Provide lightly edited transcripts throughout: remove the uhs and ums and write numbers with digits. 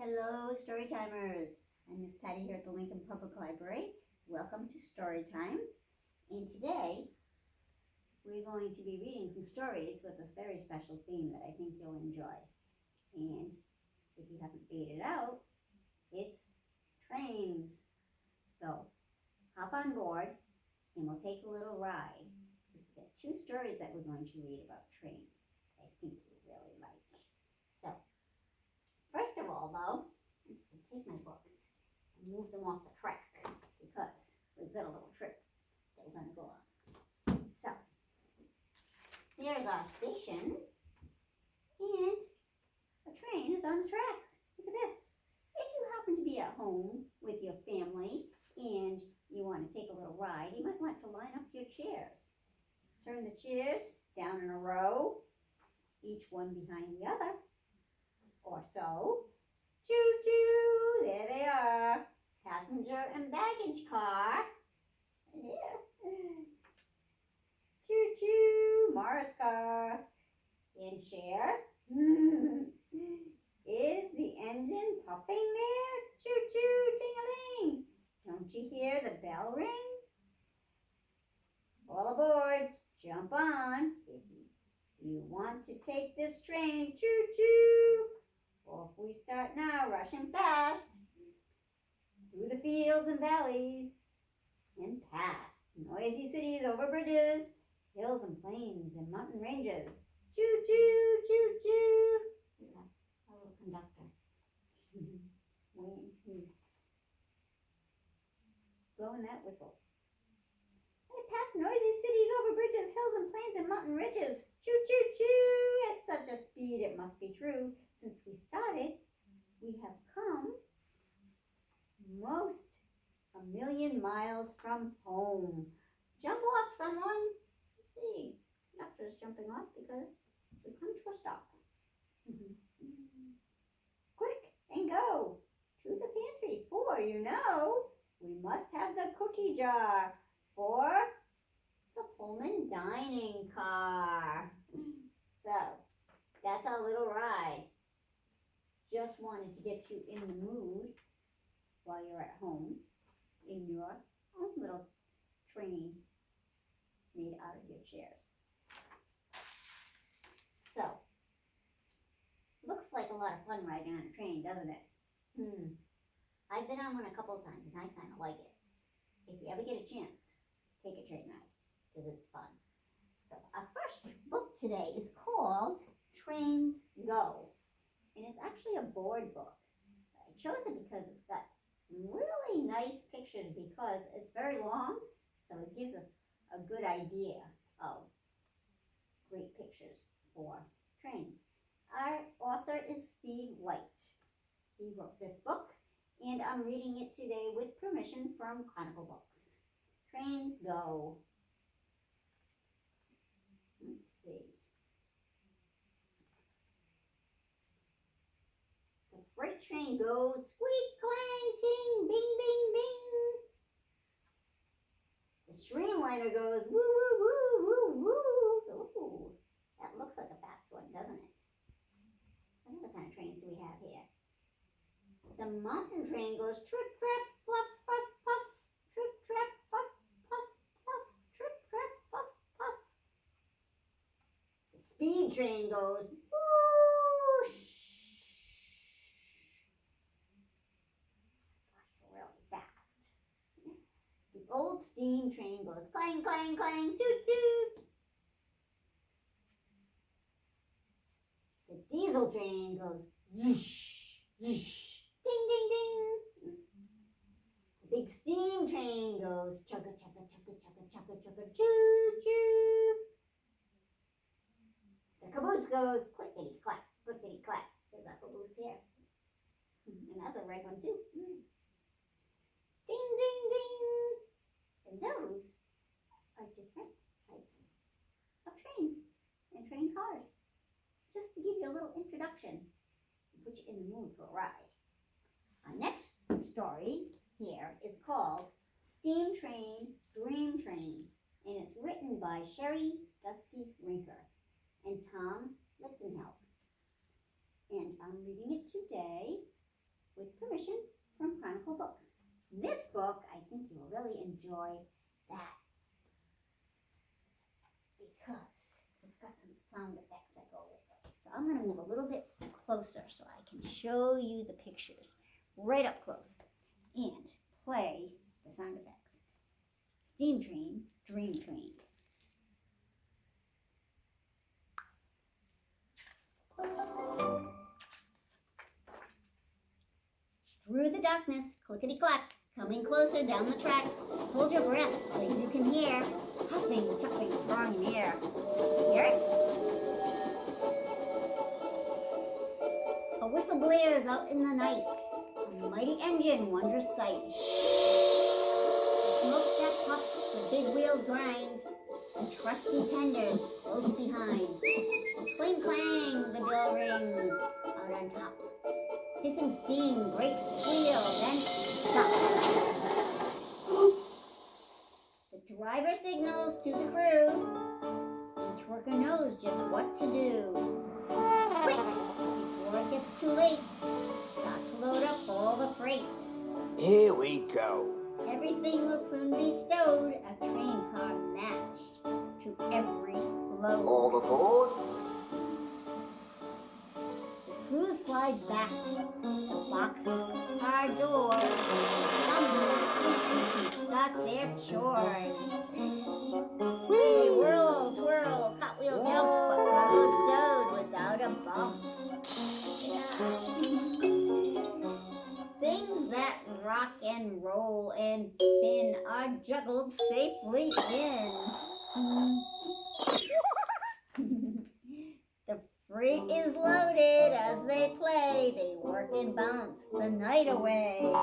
Hello, Storytimers. I'm Miss Patty here at the Lincoln Public Library. Welcome to Storytime. And today, we're going to be reading some stories with a very special theme that I think you'll enjoy. And if you haven't figured it out, it's trains. So, hop on board and we'll take a little ride. We've got two stories that we're going to read about trains that I think you'll really like. So, first of all, though, I'm just going to take my books and move them off the track because we've got a little trip that we're going to go on. So, here's our station, and a train is on the tracks. Look at this. If you happen to be at home with your family and you want to take a little ride, you might want to line up your chairs. Turn the chairs down in a row, each one behind the other, or so. Choo-choo, there they are. Passenger and baggage car. Yeah. Choo-choo, Morris car. And chair. Is the engine puffing there? Choo-choo, ting-a-ling. Don't you hear the bell ring? All aboard, jump on. If you want to take this train, choo-choo. Off we start now, rushing fast. Through the fields and valleys and past noisy cities, over bridges, hills and plains and mountain ranges. Choo-choo, choo-choo. Yeah, our little conductor. Blowing that whistle. And past noisy cities, over bridges, hills and plains and mountain ridges. Choo-choo-choo. At such a speed it must be true. Since we started, we have come most 1,000,000 miles from home. Jump off, someone. Let's see. Conductor's jumping off because we've come to a stop. Quick and go to the pantry, for you know we must have the cookie jar for the Pullman dining car. So, that's our little ride. Just wanted to get you in the mood while you're at home in your own little train made out of your chairs. So, looks like a lot of fun riding on a train, doesn't it? I've been on one a couple of times and I kind of like it. If you ever get a chance, take a train ride because it's fun. So, our first book today is called Trains Go. And it's actually a board book. I chose it because it's got some really nice pictures because it's very long, so it gives us a good idea of great pictures for trains. Our author is Steve Light. He wrote this book, and I'm reading it today with permission from Chronicle Books. Trains Go. Let's see. The freight train goes squeak, clang, ting, bing, bing, bing. The streamliner goes woo, woo, woo, woo, woo. Ooh, that looks like a fast one, doesn't it? What other kind of trains do we have here? The mountain train goes trip, trap, fluff, puff, puff. Trip, trap, puff, puff, puff. Trip, trap, puff, puff. The speed train goes whoosh. Old steam train goes clang, clang, clang, toot, toot. The diesel train goes whoosh, whoosh, ding, ding, ding. The big steam train goes chugga, chugga, chugga, chugga, chugga, chugga, choo, choo. The caboose goes clickety, clack, clickety, clack. There's our caboose here. And that's a red one too. Ding, ding, ding. And those are different types of trains and train cars. Just to give you a little introduction and put you in the mood for a ride. Our next story here is called Steam Train, Dream Train, and it's written by Sherri, Duskey, Rinker, and Tom Lichtenheld. And I'm reading it today with permission from Chronicle Books. This book, I think you will really enjoy that because it's got some sound effects that go with it. So I'm going to move a little bit closer so I can show you the pictures right up close and play the sound effects. Steam train, dream train. Through the darkness, clickety-clack, coming closer down the track. Hold your breath so you can hear huffing, chuffing, drawing in the air. Hear it? A whistle blares out in the night. A mighty engine, wondrous sight. The smokestack puffs, the big wheels grind. And trusty tenders close behind. Clang, clang, the bell rings out on top. Hissing steam, brakes squeal, then stop. The driver signals to the crew. Each worker knows just what to do. Quick, before it gets too late, start to load up all the freight. Here we go. Everything will soon be stowed, a train car matched to every load. All aboard? Crew slides back, the boxcar doors tumbles in to start their chores. They whirl, twirl, cartwheel jump, but cargo's stowed without a bump. Things that rock and roll and spin are juggled safely in. The freight is loaded as they play. They work and bounce the night away.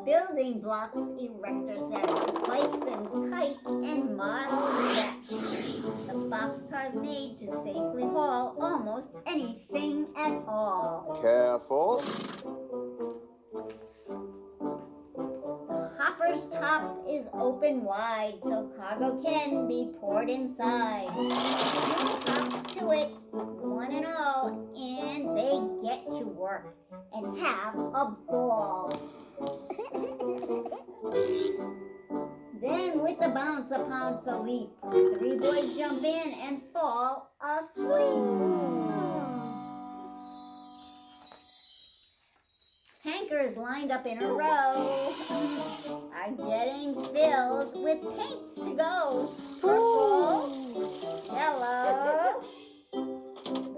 Building blocks, erector sets, bikes and kites, and model jets. The boxcars made to safely haul almost anything at all. Careful. The hopper's top is open wide so cargo can be poured inside. Two hops to it, one and all, and they get to work and have a ball. Then with a bounce, a pounce, a leap, three boys jump in and fall asleep. Tankers lined up in a row are getting filled with paints to go. Purple, yellow,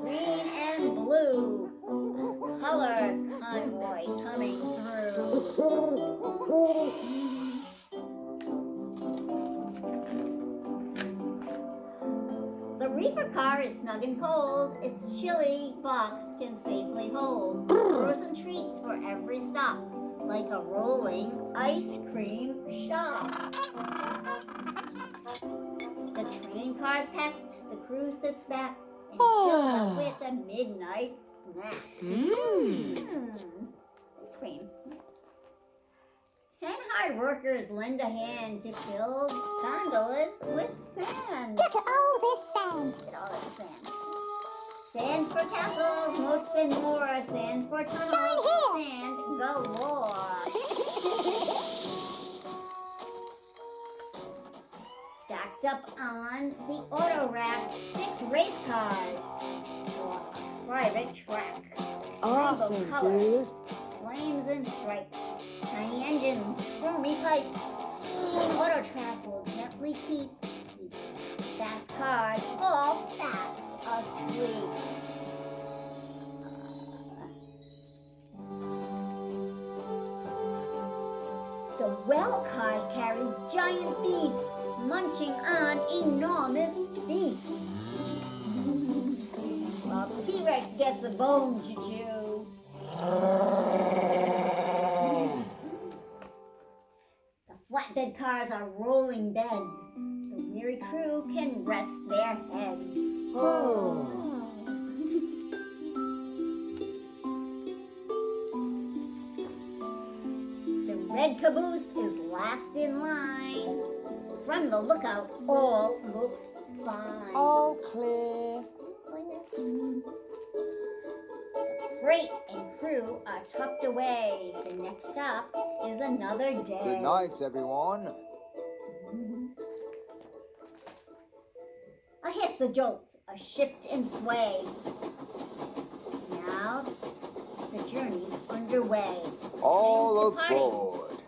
green, and blue. A color convoy coming through. The reefer car is snug and cold. Its chilly box can safely hold frozen treats for every stop, like a rolling ice cream shop. The train car's packed, the crew sits back and chills up with a midnight snack. Ice cream. 10 hard workers lend a hand to fill gondolas with sand. Look at all this sand. Look at all that sand. Sand for castles, moats, and more. Sand for tunnels, sand galore. Stacked up on the auto rack, 6 race cars for a private track. Awesome, Rainbow colors, dude. flames and stripes, tiny engines, chromy pipes. The auto track will gently keep these fast cars all fast asleep. The well cars carry giant beasts, munching on enormous feasts. While the T-Rex gets a bone to chew. The flatbed cars are rolling beds. The weary crew can rest their heads. The red caboose is last in line. From the lookout, all looks fine. All clear. Freight crew are tucked away. The next stop is another day. Good nights, everyone. A hiss, a jolt, a shift and sway. Now the journey's underway. All Trains departing. aboard.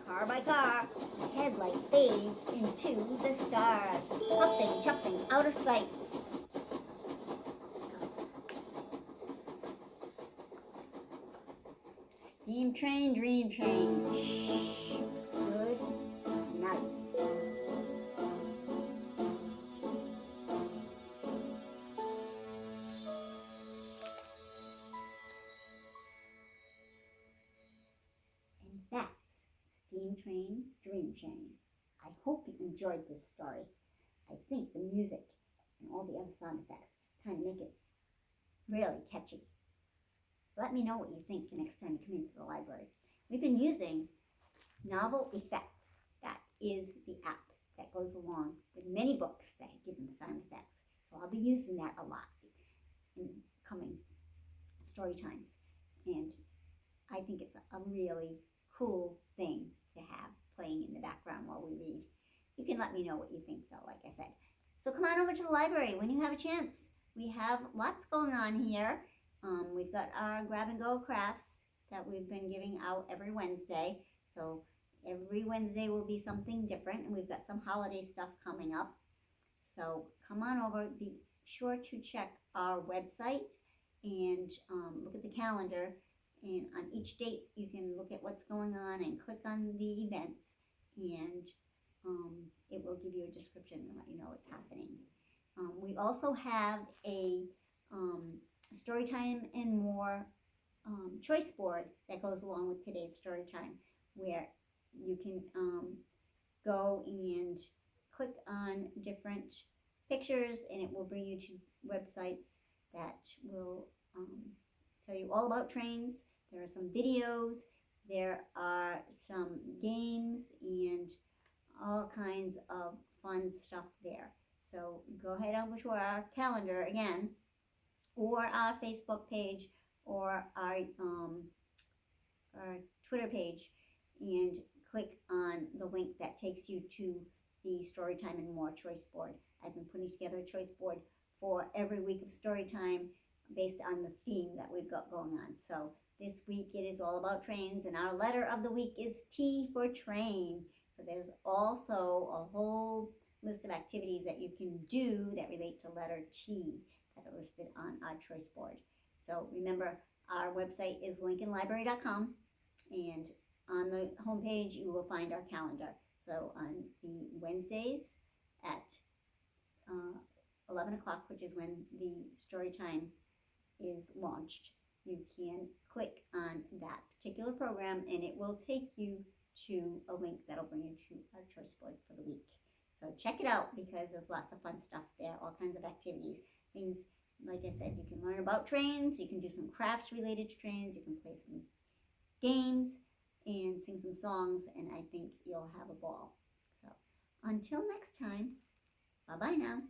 Car by car, the headlight fades into the stars. Puffing, chuffing, out of sight. Steam train, dream train. Shh. Good night. And that's Steam Train, Dream Train. I hope you enjoyed this story. I think the music and all the other sound effects kind of make it really catchy. Let me know what you think the next time you come into the library. We've been using Novel Effect. That is the app that goes along with many books that give them sound effects. So I'll be using that a lot in coming story times. And I think it's a really cool thing to have playing in the background while we read. You can let me know what you think though, like I said. So come on over to the library when you have a chance. We have lots going on here. We've got our grab and go crafts that we've been giving out every Wednesday. So every Wednesday will be something different, and we've got some holiday stuff coming up. So come on over. Be sure to check our website and look at the calendar. And on each date, you can look at what's going on and click on the events, and it will give you a description and let you know what's happening. We also have a Storytime and More choice board that goes along with today's story time, where you can go and click on different pictures, and it will bring you to websites that will tell you all about trains. There are some videos, there are some games, and all kinds of fun stuff there. So go ahead over to our calendar again, or our Facebook page, or our Twitter page, and click on the link that takes you to the Storytime and More choice board. I've been putting together a choice board for every week of Storytime based on the theme that we've got going on. So this week it is all about trains, and our letter of the week is T for train. So there's also a whole list of activities that you can do that relate to letter T that are listed on our choice board. So remember, our website is lincolnlibrary.com, and on the homepage you will find our calendar. So on the Wednesdays at 11 o'clock, which is when the story time is launched, you can click on that particular program, and it will take you to a link that'll bring you to our choice board for the week. So check it out, because there's lots of fun stuff there, all kinds of activities, things, like I said, you can learn about trains, you can do some crafts related to trains, you can play some games and sing some songs, and I think you'll have a ball. So until next time, bye-bye now.